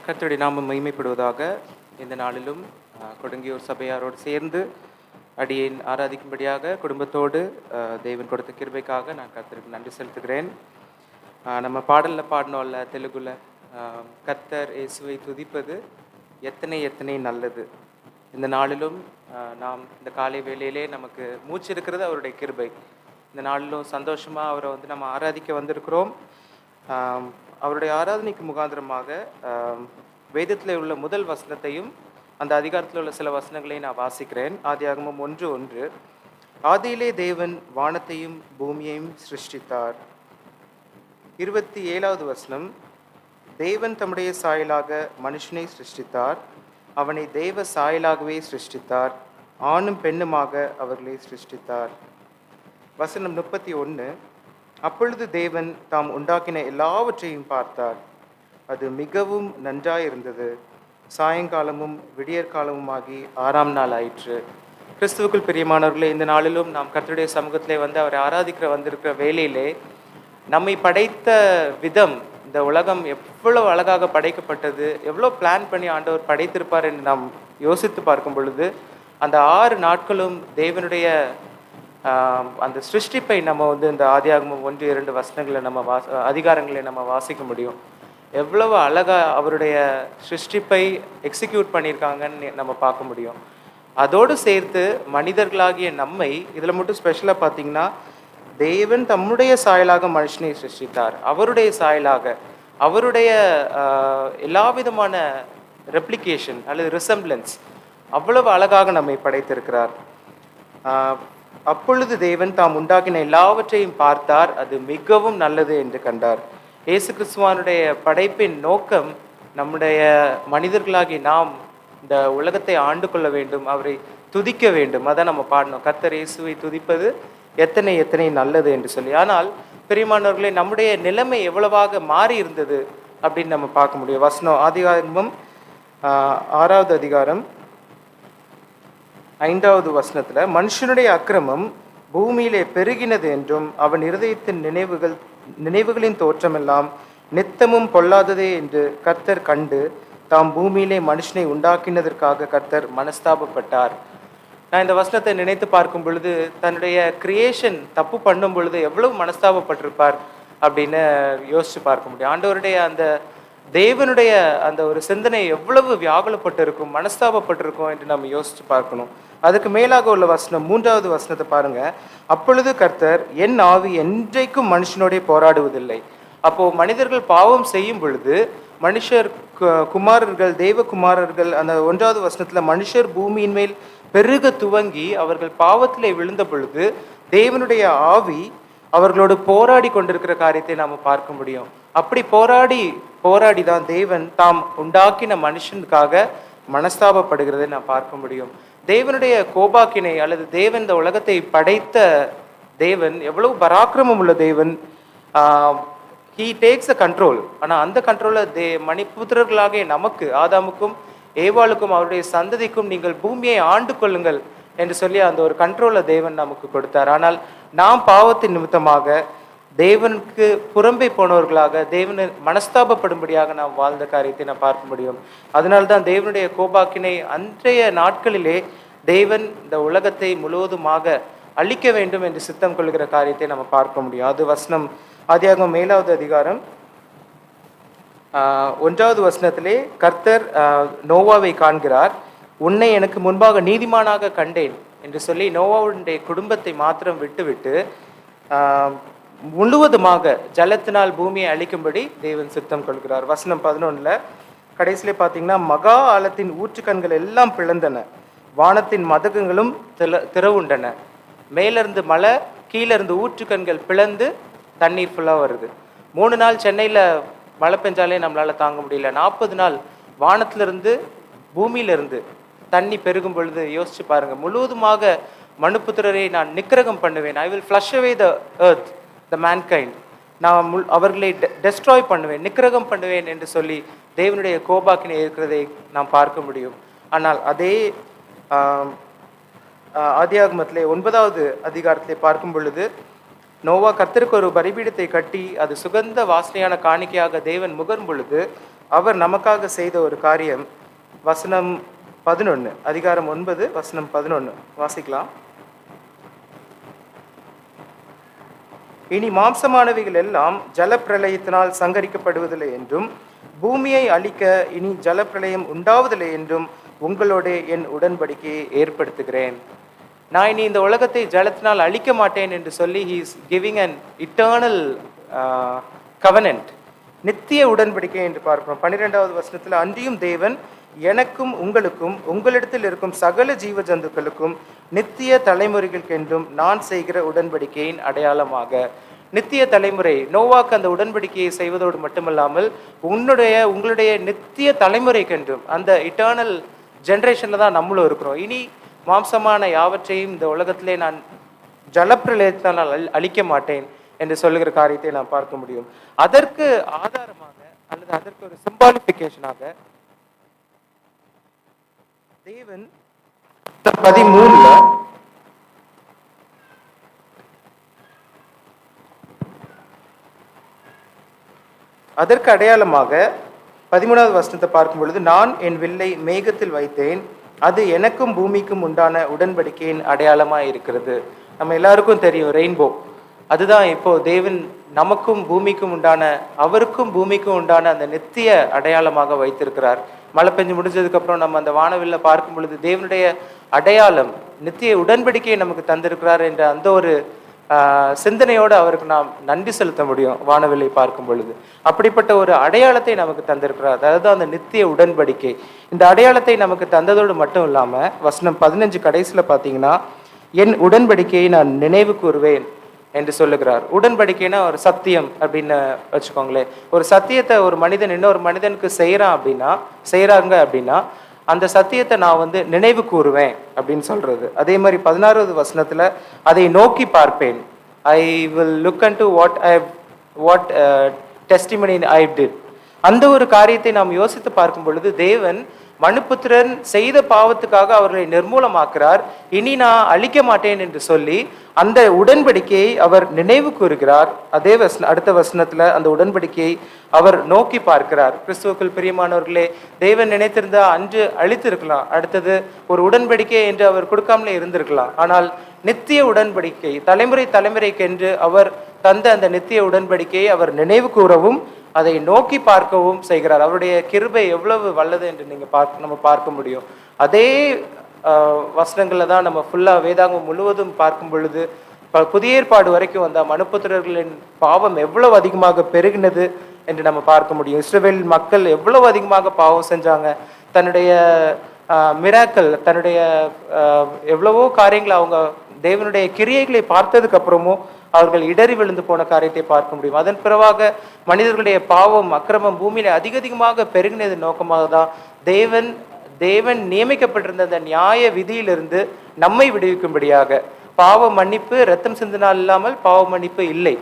கர்த்தருடைய நாமம் மகிமைப்படுவதாக. இந்த நாளிலும் கொடுங்கியூர் சபையாரோடு சேர்ந்து அடியேன் ஆராதிக்கும்படியாக குடும்பத்தோடு தேவன் கொடுத்த கிருபைக்காக நான் கர்த்தருக்கு நன்றி செலுத்துகிறேன். நம்ம பாடலில் பாடினோம்ல தெலுங்குல, கர்த்தர் இயேசுவை துதிப்பது எத்தனை எத்தனை நல்லது. இந்த நாளிலும் நாம் இந்த காலை வேளையிலே நமக்கு மூச்சு இருக்கிறது அவருடைய கிருபை. இந்த நாளிலும் சந்தோஷமாக அவரை நம்ம ஆராதிக்க வந்திருக்கிறோம். அவருடைய ஆராதனைக்கு முகாந்திரமாக வேதத்தில் உள்ள முதல் வசனத்தையும் அந்த அதிகாரத்தில் உள்ள சில வசனங்களையும் நான் வாசிக்கிறேன். ஆதியாகமம் 1:1. ஆதியிலே தேவன் வானத்தையும் பூமியையும் சிருஷ்டித்தார். 27வது வசனம், தேவன் தம்முடைய சாயலாக மனுஷனை சிருஷ்டித்தார், அவனை தேவ சாயலாகவே சிருஷ்டித்தார், ஆணும் பெண்ணுமாக அவர்களை சிருஷ்டித்தார். வசனம் 31, அப்பொழுது தேவன் தாம் உண்டாக்கின எல்லாவற்றையும் பார்த்தார், அது மிகவும் நன்றாயிருந்தது. சாயங்காலமும் விடியற்காலமுமாகி 6ஆம் நாள் ஆயிற்று. கிறிஸ்துவுக்குள் பிரியமானவர்களே, இந்த நாளிலும் நாம் கர்த்தருடைய சமூகத்திலே அவரை ஆராதிக்கிற வந்திருக்கிற வேளையிலே நம்மை படைத்த விதம், இந்த உலகம் எவ்வளவு அழகாக படைக்கப்பட்டது, எவ்வளோ பிளான் பண்ணி ஆண்டவர் படைத்திருப்பார் என்று நாம் யோசித்து பார்க்கும் பொழுது, அந்த 6 நாட்களும் தேவனுடைய அந்த சிருஷ்டிப்பை நம்ம இந்த ஆதியாகமம் 1-2 வசனங்களை அதிகாரங்களை நம்ம வாசிக்க முடியும். எவ்வளவு அழகாக அவருடைய சிருஷ்டிப்பை எக்ஸிக்யூட் பண்ணியிருக்காங்கன்னு நம்ம பார்க்க முடியும். அதோடு சேர்த்து மனிதர்களாகிய நம்மை இதில் மட்டும் ஸ்பெஷலாக பார்த்தீங்கன்னா, தேவன் தம்முடைய சாயலாக மனுஷனை சிருஷ்டித்தார். அவருடைய சாயலாக, அவருடைய எல்லா விதமான ரெப்ளிகேஷன் அல்லது ரிசம்பிளன்ஸ் அவ்வளவு அழகாக நம்மை படைத்திருக்கிறார். அப்பொழுது தேவன் தாம் உண்டாக்கின எல்லாவற்றையும் பார்த்தார், அது மிகவும் நல்லது என்று கண்டார். இயேசு கிறிஸ்துவானுடைய படைப்பின் நோக்கம் நம்முடைய மனிதர்களாகி நாம் இந்த உலகத்தை ஆண்டு கொள்ள வேண்டும், அவரை துதிக்க வேண்டும். அதான் நம்ம பாடணும், கர்த்தர் இயேசுவை துதிப்பது எத்தனை எத்தனை நல்லது என்று சொல்லி. ஆனால் பிரியமானவர்களே, நம்முடைய நிலைமை எவ்வளவாக மாறி இருந்தது அப்படின்னு நம்ம பார்க்க முடியும். வசனம் ஆதிகாரமும் 6வது அதிகாரம் 5வது வசனத்தில், மனுஷனுடைய அக்கிரமம் பூமியிலே பெருகினது என்றும் அவன் இருதயத்தின் நினைவுகளின் தோற்றமெல்லாம் நித்தமும் பொல்லாததே என்று கர்த்தர் கண்டு தாம் பூமியிலே மனுஷனை உண்டாக்கினதற்காக கர்த்தர் மனஸ்தாபப்பட்டார். நான் இந்த வசனத்தை நினைத்து பார்க்கும் பொழுது, தன்னுடைய கிரியேஷன் தப்பு பண்ணும் பொழுது எவ்வளவு மனஸ்தாபப்பட்டிருப்பார் அப்படின்னு யோசிச்சு பார்க்க முடியும். ஆண்டவருடைய அந்த தேவனுடைய அந்த ஒரு சிந்தனை எவ்வளவு வியாகுலப்பட்டு இருக்கும், மனஸ்தாபப்பட்டிருக்கும் என்று நம்ம யோசிச்சு பார்க்கணும். அதுக்கு மேலாக உள்ள வசனம் 3வது வசனத்தை பாருங்க. அப்பொழுது கர்த்தர், என் ஆவி என்றைக்கும் மனுஷனோட போராடுவதில்லை. அப்போ மனிதர்கள் பாவம் செய்யும் பொழுது மனுஷர் குமாரர்கள், தெய்வ குமாரர்கள், அந்த 1வது வசனத்துல மனுஷர் பூமியின் மேல் பெருக துவங்கி அவர்கள் பாவத்திலே விழுந்த பொழுது தேவனுடைய ஆவி அவர்களோடு போராடி கொண்டிருக்கிற காரியத்தை நாம் பார்க்க முடியும். அப்படி போராடி தான் தேவன் தாம் உண்டாக்கின மனுஷனுக்காக மனஸ்தாபப்படுகிறதை நாம் பார்க்க முடியும். தேவனுடைய கோபாக்கினை அல்லது தேவன் இந்த உலகத்தை படைத்த தேவன் எவ்வளவு பராக்கிரமம் உள்ள தேவன். He takes a control. ஆனால் அந்த கண்ட்ரோலை மனிதர்களாகிய நமக்கு, ஆதாமுக்கும் ஏவாளுக்கும் அவருடைய சந்ததிக்கும் நீங்கள் பூமியை ஆண்டு கொள்ளுங்கள் என்று சொல்லி அந்த ஒரு கண்ட்ரோலை தேவன் நமக்கு கொடுத்தார். ஆனால் நாம் பாவத்தின் நிமித்தமாக தேவனுக்கு புறம்பே போனவர்களாக தேவனை மனஸ்தாபப்படும்படியாக நாம் வாழ்ந்த காரியத்தை நாம் பார்க்க முடியும். அதனால்தான் தேவனுடைய கோபாக்கினை அன்றைய நாட்களிலே தேவன் இந்த உலகத்தை முழுவதுமாக அழிக்க வேண்டும் என்று சித்தம் கொள்கிற காரியத்தை நம்ம பார்க்க முடியும். அது வசனம் ஆதியாகமம் 7வது அதிகாரம் 1வது வசனத்திலே கர்த்தர் நோவாவை காண்கிறார். உன்னை எனக்கு முன்பாக நீதிமானாக கண்டேன் என்று சொல்லி நோவாவுடைய குடும்பத்தை மாத்திரம் விட்டுவிட்டு முழுவதுமாக ஜலத்தினால் பூமியை அழிக்கும்படி தேவன் சித்தம் கொள்கிறார். வசனம் 11 கடைசியிலே பார்த்தீங்கன்னா, மகா ஆழத்தின் ஊற்றுக்கண்கள் எல்லாம் பிளந்தன, வானத்தின் மதகுங்களும் திறவுண்டன. மேலிருந்து மலை, கீழிருந்து ஊற்றுக்கண்கள் பிளந்து தண்ணீர் ஃபுல்லாக வருது. 3 நாள் சென்னையில் மழை பெஞ்சாலே நம்மளால் தாங்க முடியல. 40 நாள் வானத்திலிருந்து பூமியிலிருந்து தண்ணி பெருகும் பொழுது யோசிச்சு பாருங்க. முழுவதுமாக மனுபுத்திரரை நான் நிக்கிரகம் பண்ணுவேன். I will flush away the earth, the mankind. நான் அவர்களை டெஸ்ட்ராய் பண்ணுவேன், நிக்கிரகம் பண்ணுவேன் என்று சொல்லி தேவனுடைய கோபாக்கினை இருக்கிறதை நாம் பார்க்க முடியும். ஆனால் அதே ஆதியாகமத்திலே 9வது அதிகாரத்தை பார்க்கும் பொழுது, நோவா கர்த்தருக்கு ஒரு பலிபீடத்தை கட்டி அது சுகந்த வாசனையான காணிக்கையாக தேவன் முகரும் பொழுது அவர் நமக்காக செய்த ஒரு காரியம். வசனம் 11, அதிகாரம் 9 வசனம் 11 வாசிக்கலாம். இனி மாம்சமானவைகள் எல்லாம் ஜலப்பிரளயத்தினால் சங்கரிக்கப்படுவதில்லை என்றும் பூமியை அழிக்க இனி ஜலப்பிரளயம் உண்டாவதில்லை என்றும் உங்களோட என் உடன்படிக்கையை ஏற்படுத்துகிறேன். நான் இனி இந்த உலகத்தை ஜலத்தினால் அழிக்க மாட்டேன் என்று சொல்லி he is giving an eternal covenant, நித்திய உடன்படிக்கை என்று பார்க்கிறோம். 12வது வசனத்தில், அன்றியும் தேவன் எனக்கும் உங்களுக்கும் உங்களிடத்தில் இருக்கும் சகல ஜீவ ஜந்துக்களுக்கும் நித்திய தலைமுறைகளுக்கென்றும் நான் செய்கிற உடன்படிக்கையின் அடையாளமாக. நித்திய தலைமுறை, நோவாக்கு அந்த உடன்படிக்கையை செய்வதோடு மட்டுமல்லாமல் உங்களுடைய நித்திய தலைமுறைக்கென்றும், அந்த இட்டர்னல் ஜென்ரேஷனில் தான் நம்மளும் இருக்கிறோம். இனி மாம்சமான யாவற்றையும் இந்த உலகத்திலே நான் ஜலப்பிரளயத்தால் அழிக்க மாட்டேன் என்று சொல்லுகிற காரியத்தை நாம் பார்க்க முடியும். அதற்கு ஆதாரமாக அல்லது அதற்கு ஒரு சிம்பாலிஃபிகேஷனாக தேவன் 13 அதற்கு அடையாளமாக 13வது வசனத்தை பார்க்கும் பொழுது, நான் என் வில்லை மேகத்தில் வைத்தேன், அது எனக்கும் பூமிக்கும் உண்டான உடன்படிக்கையின் அடையாளமாக இருக்கிறது. நம்ம எல்லாருக்கும் தெரியும் ரெயின்போ, அதுதான் இப்போ தேவன் நமக்கும் பூமிக்கும் உண்டான, அவருக்கும் பூமிக்கும் உண்டான அந்த நித்திய அடையாளமாக வைத்திருக்கிறார். மழை பெஞ்சு முடிஞ்சதுக்கப்புறம் நம்ம அந்த வானவில்லை பார்க்கும் பொழுது தேவனுடைய அடையாளம், நித்திய உடன்படிக்கையை நமக்கு தந்திருக்கிறார் என்ற அந்த ஒரு சிந்தனையோடு அவருக்கு நாம் நன்றி செலுத்த முடியும் வானவில்லை பார்க்கும் பொழுது. அப்படிப்பட்ட ஒரு அடையாளத்தை நமக்கு தந்திருக்கிறார், அதாவது அந்த நித்திய உடன்படிக்கை. இந்த அடையாளத்தை நமக்கு தந்ததோடு மட்டும் இல்லாமல் வசனம் 15 கடைசியில் பார்த்தீங்கன்னா, என் உடன்படிக்கையை நான் நினைவு கூறுவேன் என்று சொல்லுகிறார். உடன்படிக்கைனா ஒரு சத்தியம் அப்படின்னு வச்சுக்கோங்களேன். ஒரு சத்தியத்தை ஒரு மனிதன் இன்னொரு மனிதனுக்கு செய்கிறாங்க அப்படின்னா அந்த சத்தியத்தை நான் நினைவு கூறுவேன் அப்படின்னு சொல்றது. அதே மாதிரி 16வது வசனத்துல, அதை நோக்கி பார்ப்பேன், I will look and what testimony I did. அந்த ஒரு காரியத்தை நாம் யோசித்து பார்க்கும் பொழுது தேவன் மனுபுத்திரன் செய்த பாவத்துக்காக அவர்களை நிர்மூலமாக்குறார், இனி நான் அழிக்க மாட்டேன் என்று சொல்லி அந்த உடன்படிக்கையை அவர் நினைவு கூறுகிறார். அதே அடுத்த வசனத்துல அந்த உடன்படிக்கையை அவர் நோக்கி பார்க்கிறார். கிறிஸ்துவுக்குள் பிரியமானவர்களே, தேவன் நினைத்திருந்தா அன்று அழித்திருக்கலாம், அடுத்தது ஒரு உடன்படிக்கை என்று அவர் கொடுக்காமலே இருந்திருக்கலாம். ஆனால் நித்திய உடன்படிக்கை, தலைமுறைக்கென்று அவர் தந்த அந்த நித்திய உடன்படிக்கையை அவர் நினைவு கூறவும் அதை நோக்கி பார்க்கவும் செய்கிறார். அவருடைய கிருபை எவ்வளவு வல்லது என்று நம்ம பார்க்க முடியும். அதே வசனங்களில் தான் நம்ம ஃபுல்லாக வேதாங்கம் முழுவதும் பார்க்கும் பொழுது புதிய ஏற்பாடு வரைக்கும் வந்த மனுபுத்திரர்களின் பாவம் எவ்வளவு அதிகமாக பெருகினது என்று நம்ம பார்க்க முடியும். இஸ்ரவேல் மக்கள் எவ்வளவு அதிகமாக பாவம் செஞ்சாங்க, தன்னுடைய மிராக்கள், தன்னுடைய எவ்வளவோ காரியங்களை அவங்க தேவனுடைய கிரியைகளை பார்த்ததுக்கு அப்புறமும் அவர்கள் இடறி விழுந்து போன காரியத்தை பார்க்க முடியும். அதன் பிறவாக மனிதர்களுடைய பாவம் அக்கிரமம் பூமியில அதிகமாக பெருகினது நோக்கமாக தான் தேவன் நியமிக்கப்பட்டிருந்த அந்த நியாய விதியிலிருந்து நம்மை விடுவிக்கும்படியாக, பாவ மன்னிப்பு இரத்தம் சிந்தினால் இல்லாமல் பாவ மன்னிப்பு இல்லை,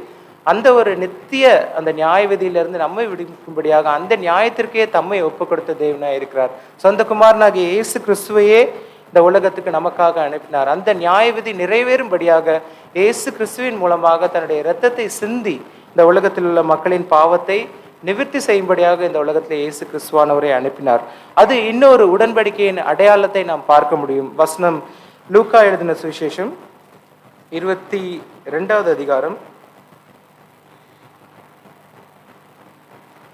அந்த ஒரு நித்திய அந்த நியாய விதியிலிருந்து நம்மை விடுவிக்கும்படியாக அந்த நியாயத்திற்கே தம்மை ஒப்பு கொடுத்த தேவனாய் இருக்கிறார். சொந்த குமாரனாகிய இயேசு கிறிஸ்துவையே இந்த உலகத்துக்கு நமக்காக அனுப்பினார். அந்த நியாய விதி நிறைவேறும்படியாக இயேசு கிறிஸ்துவின் மூலமாக தன்னுடைய இரத்தத்தை சிந்தி இந்த உலகத்தில் உள்ள மக்களின் பாவத்தை நிவர்த்தி செய்யும்படியாக இந்த உலகத்தில் இயேசு கிறிஸ்துவானவரை அனுப்பினார். அது இன்னொரு உடன்படிக்கையின் அடையாளத்தை நாம் பார்க்க முடியும். வசனம் லூக்கா எழுதின சுவிசேஷம் 22வது அதிகாரம்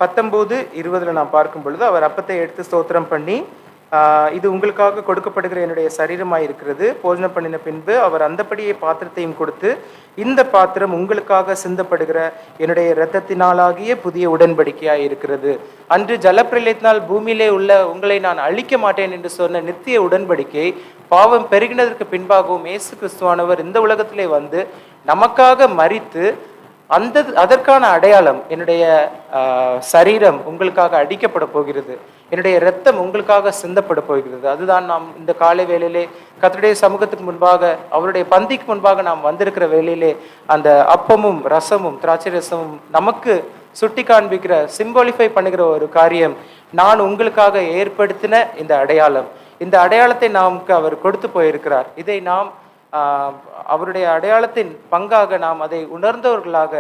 19-20 நாம் பார்க்கும் பொழுது, அவர் அப்பத்தை எடுத்து ஸ்தோத்திரம் பண்ணி, இது உங்களுக்காக கொடுக்கப்படுகிற என்னுடைய சரீரமாய் இருக்கிறது, போஜனம் பண்ணின பின்பு அவர் அந்தப்படியே பாத்திரத்தையும் கொடுத்து, இந்த பாத்திரம் உங்களுக்காக சிந்தப்படுகிற என்னுடைய இரத்தத்தினாலாகிய புதிய உடன்படிக்கையாய் இருக்கிறது. அன்று ஜலப்பிரளயத்தினால் பூமியிலே உள்ள உங்களை நான் அழிக்க மாட்டேன் என்று சொன்ன நித்திய உடன்படிக்கை பாவம் பெருகினதற்கு பின்பாகவும் இயேசு கிறிஸ்துவானவர் இந்த உலகத்திலே வந்து நமக்காக மரித்து அதற்கான அடையாளம், என்னுடைய சரீரம் உங்களுக்காக அடிக்கப்பட போகிறது, என்னுடைய இரத்தம் உங்களுக்காக சிந்தப்பட போகிறது. அதுதான் நாம் இந்த காலை வேளையிலே கர்த்தருடைய சமூகத்துக்கு முன்பாக, அவருடைய பந்திக்கு முன்பாக நாம் வந்திருக்கிற வேளையிலே அந்த அப்பமும் ரசமும் திராட்சை ரசமும் நமக்கு சுட்டி காண்பிக்கிற, சிம்பாலிஃபை பண்ணுகிற ஒரு காரியம். நான் உங்களுக்காக ஏற்படுத்தின இந்த அடையாளம், இந்த அடையாளத்தை நமக்கு அவர் கொடுத்து போயிருக்கிறார். இதை நாம் அவருடைய அடையாளத்தின் பங்காக நாம் அதை உணர்ந்தவர்களாக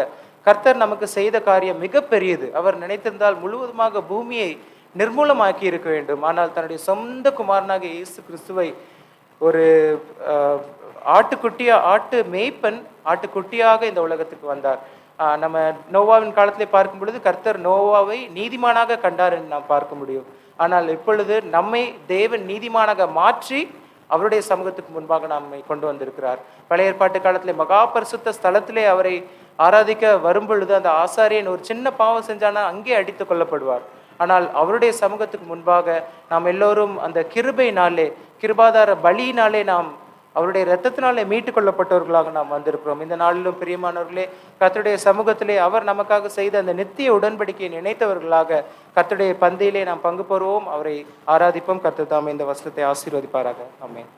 கர்த்தர் நமக்கு செய்த காரியம் மிக பெரியது. அவர் நினைத்திருந்தால் முழுவதுமாக பூமியை நிர்மூலமாக்கி இருக்க வேண்டும். ஆனால் தன்னுடைய சொந்த குமாரனாகிய இயேசு கிறிஸ்துவை ஒரு ஆட்டு மேய்ப்பன் ஆட்டுக்குட்டியாக இந்த உலகத்துக்கு வந்தார். நம்ம நோவாவின் காலத்திலே பார்க்கும் பொழுது கர்த்தர் நோவாவை நீதிமானாக கண்டார் என்று நாம் பார்க்க முடியும். ஆனால் இப்பொழுது நம்மை தேவன் நீதிமானாக மாற்றி அவருடைய சமூகத்துக்கு முன்பாக நம்மை கொண்டு வந்திருக்கிறார். பழைய ஏற்பாட்டு காலத்திலே மகா பரிசுத்த ஸ்தலத்திலே அவரை ஆராதிக்க வரும் பொழுது அந்த ஆசாரியன் ஒரு சின்ன பாவம் செஞ்சானா அங்கே அடித்து கொள்ளப்படுவார். ஆனால் அவருடைய சமூகத்துக்கு முன்பாக நாம் எல்லோரும் அந்த கிருபையினாலே, கிருபாதார பலியினாலே நாம் அவருடைய இரத்தத்தினாலே மீட்டு கொள்ளப்பட்டவர்களாக நாம் வந்திருக்கிறோம். இந்த நாளிலும் பிரியமானவர்களே, கர்த்தருடைய சமூகத்திலே அவர் நமக்காக செய்த அந்த நித்திய உடன்படிக்கையை நினைத்தவர்களாக கர்த்தருடைய பந்தியிலே நாம் பங்கு பெறுவோம், அவரை ஆராதிப்போம். கர்த்தர் தாமே இந்த வசனத்தை ஆசீர்வதிப்பாராக. ஆமென்.